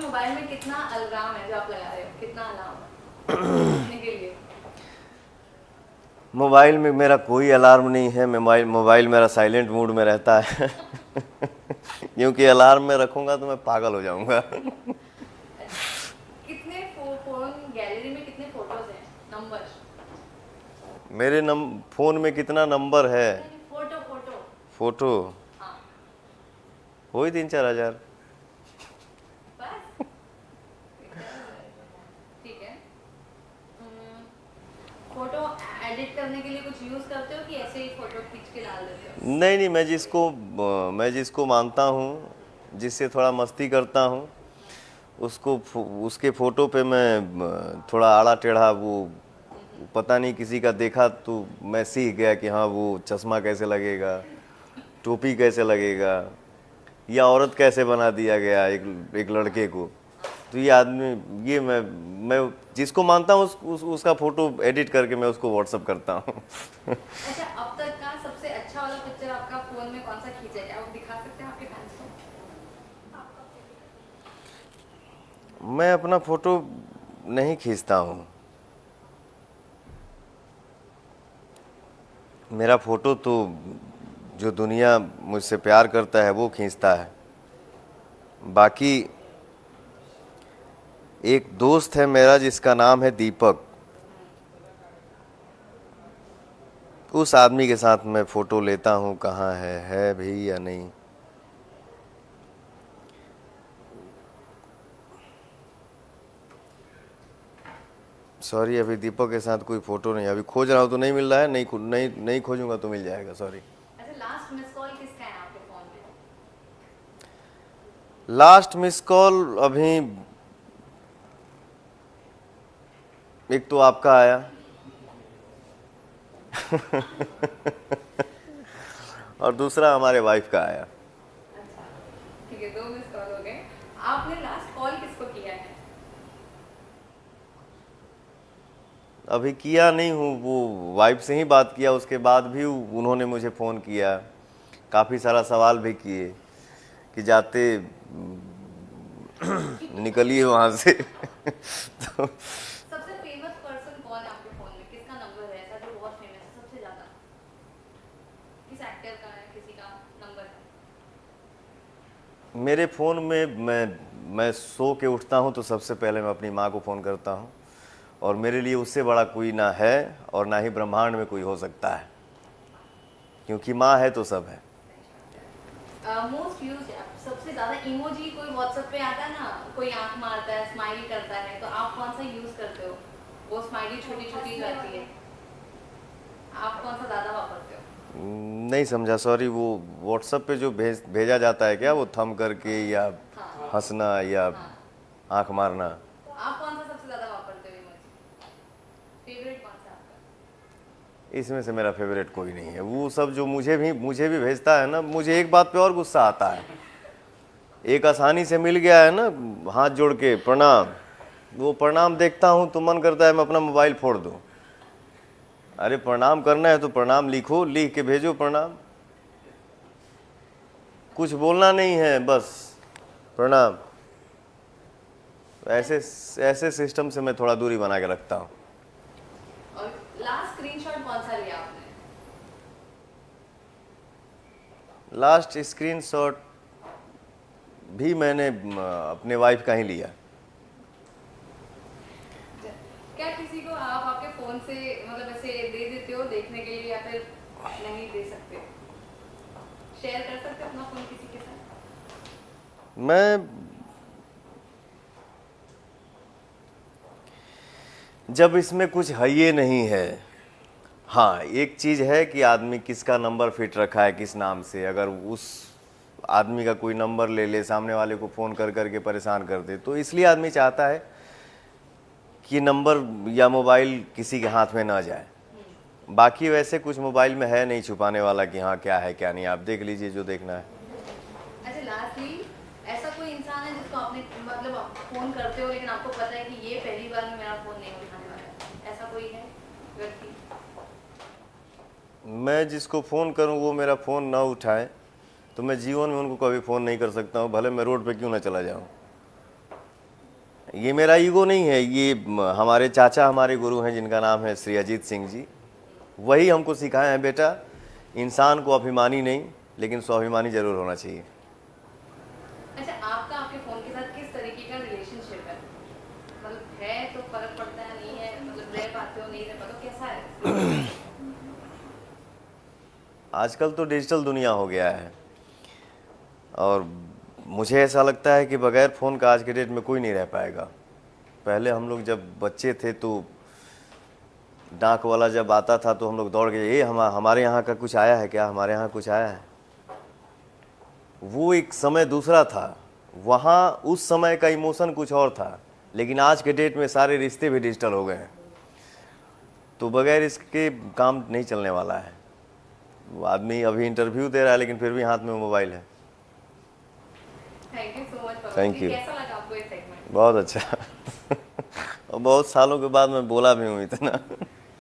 Mobile में कितना alarm है जो आप लगा रहे हो, कितना अलार्म उठने के लिए? मोबाइल में मेरा कोई अलार्म नहीं है। मोबाइल मेरा साइलेंट मोड में रहता है क्योंकि अलार्म में रखूंगा तो मैं पागल हो जाऊंगा अच्छा, कितने फोन गैलरी में कितने फोटोज हैं, नंबर? मेरे फ़ोन में कितना नंबर है? नहीं, फोटो फोटो। फ़ोटो हाँ, हो ही 3-4 हज़ार। बस इतना ठीक है। फोटो एडिट करने के लिए कुछ यूज करते हो कि ऐसे ही फोटो खींच के डाल देते हो? नहीं नहीं, मैं जिसको मानता हूँ, जिससे थोड़ा मस्ती करता हूँ, उसके फ़ोटो पे मैं थोड़ा आड़ा टेढ़ा वो पता नहीं किसी का देखा तो मैं सीख गया कि हाँ वो चश्मा कैसे लगेगा, टोपी कैसे लगेगा, या औरत कैसे बना दिया गया एक एक लड़के को। तो ये आदमी, ये मैं जिसको मानता हूँ उसका फ़ोटो एडिट करके मैं उसको व्हाट्सअप करता हूँ अच्छा, अब तक का सबसे अच्छा वाला पिक्चर आपका फोन में कौन सा खींचा है, आप दिखा सकते हैं आपके फैंस को? मैं अपना फ़ोटो नहीं खींचता हूँ। मेरा फ़ोटो तो जो दुनिया मुझसे प्यार करता है वो खींचता है। बाकी एक दोस्त है मेरा जिसका नाम है दीपक, उस आदमी के साथ मैं फ़ोटो लेता हूँ। कहाँ है भी या नहीं। सॉरी, अभी दीपक के साथ कोई फ़ोटो नहीं, अभी खोज रहा हूँ तो नहीं मिल रहा है। नहीं खोजूंगा तो मिल जाएगा। सॉरी। अच्छा, लास्ट मिस कॉल किसका है आपके फोन में? लास्ट मिस कॉल अभी एक तो आपका आया और दूसरा हमारे वाइफ का आया। अच्छा, ठीक है, 2 मिस कॉल हो गए। आपने लास्ट कॉल किसको किया है? अभी किया नहीं हूँ, वो वाइफ से ही बात किया, उसके बाद भी उन्होंने मुझे फ़ोन किया, काफ़ी सारा सवाल भी किए कि जाते निकलिए वहाँ से तो सबसे फेमस पर्सन कौन है आपके फोन में, किसका नंबर है ऐसा जो बहुत फेमस है सबसे ज्यादा? किस एक्टर का है, किसी का नंबर है? मेरे फ़ोन में मैं सो के उठता हूँ तो सबसे पहले मैं अपनी माँ को फ़ोन करता हूँ, और मेरे लिए उससे बड़ा कोई ना है और ना ही ब्रह्मांड में कोई हो सकता है, क्योंकि माँ है तो सब है। मोस्ट यूज सबसे ज्यादा इमोजी कोई व्हाट्सएप पे आता है ना, कोई आंख मारता है, स्माइल करता है, तो आप कौन सा यूज करते हो? वो स्माइली छोटी छोटी जो आती है, आप कौन सा ज्यादा वापरते हो? नहीं समझा, सॉरी। वो व्हाट्सएप पे जो भेजा जाता है क्या, वो थम करके या हाँ हंसना या हाँ, आंख मारना? आप कौन सा सबसे ज्यादा वापरते हो इमोजी? फेवरेट कौन सा आपका? इसमें से मेरा फेवरेट कोई नहीं है। वो सब जो मुझे भी भेजता है ना, मुझे एक बात पे और गुस्सा आता है। एक आसानी से मिल गया है ना, हाथ जोड़ के प्रणाम, वो प्रणाम देखता हूँ तो मन करता है मैं अपना मोबाइल फोड़ दूँ। अरे प्रणाम करना है तो प्रणाम लिखो, लिख के भेजो प्रणाम, कुछ बोलना नहीं है, बस प्रणाम। ऐसे ऐसे सिस्टम से मैं थोड़ा दूरी बना के रखता हूँ। और लास्ट स्क्रीनशॉट कौन सा लिया आपने? लास्ट स्क्रीनशॉट भी मैंने अपने वाइफ का ही लिया। क्या किसी को आप आपके फोन से मतलब ऐसे दे देते हो देखने के लिए, या फिर नहीं दे सकते? शेयर कर सकते हो अपना फोन किसी के साथ? मैं जब इसमें कुछ है ये नहीं है। हाँ, एक चीज़ है कि आदमी किसका नंबर फिट रखा है किस नाम से, अगर उस आदमी का कोई नंबर ले ले, सामने वाले को फ़ोन कर करके परेशान कर दे, तो इसलिए आदमी चाहता है कि नंबर या मोबाइल किसी के हाथ में ना जाए। बाकी वैसे कुछ मोबाइल में है नहीं छुपाने वाला कि हाँ क्या है क्या नहीं, आप देख लीजिए जो देखना है। अच्छा, लास्टली, ऐसा कोई इंसान है जिसको आपने मतलब आप फोन करते हो लेकिन आपको पता है कि ये पहली बार में मेरा फोन नहीं उठाने वाला है, ऐसा कोई है व्यक्ति? मैं जिसको फ़ोन करूं वो मेरा फ़ोन ना उठाए तो मैं जीवन में उनको कभी फ़ोन नहीं कर सकता हूं, भले मैं रोड पे क्यों ना चला जाऊं। ये मेरा ईगो नहीं है, ये हमारे चाचा हमारे गुरु हैं जिनका नाम है श्री अजीत सिंह जी। वही हमको सिखाए हैं, बेटा इंसान को अभिमानी नहीं लेकिन स्वाभिमानी जरूर होना चाहिए। अच्छा, आपका आपके फोन के साथ किस तरीके का रिलेशनशिप है? मतलब है तो फर्क पड़ता है, नहीं है मतलब रह पाते हो नहीं रह पाते हो, कैसा है? आजकल तो डिजिटल दुनिया हो गया है और मुझे ऐसा लगता है कि बगैर फ़ोन का आज के डेट में कोई नहीं रह पाएगा। पहले हम लोग जब बच्चे थे तो डाक वाला जब आता था तो हम लोग दौड़ गए, ये हमारे यहाँ का कुछ आया है क्या, हमारे यहाँ कुछ आया है। वो एक समय दूसरा था, वहाँ उस समय का इमोशन कुछ और था, लेकिन आज के डेट में सारे रिश्ते भी डिजिटल हो गए हैं, तो बगैर इसके काम नहीं चलने वाला है। वो आदमी अभी इंटरव्यू दे रहा है लेकिन फिर भी हाथ में मोबाइल है। Thank you so much. Thank you. कैसा लगा आपको ये सेगमेंट? बहुत अच्छा और बहुत सालों के बाद मैं बोला भी हूँ इतना।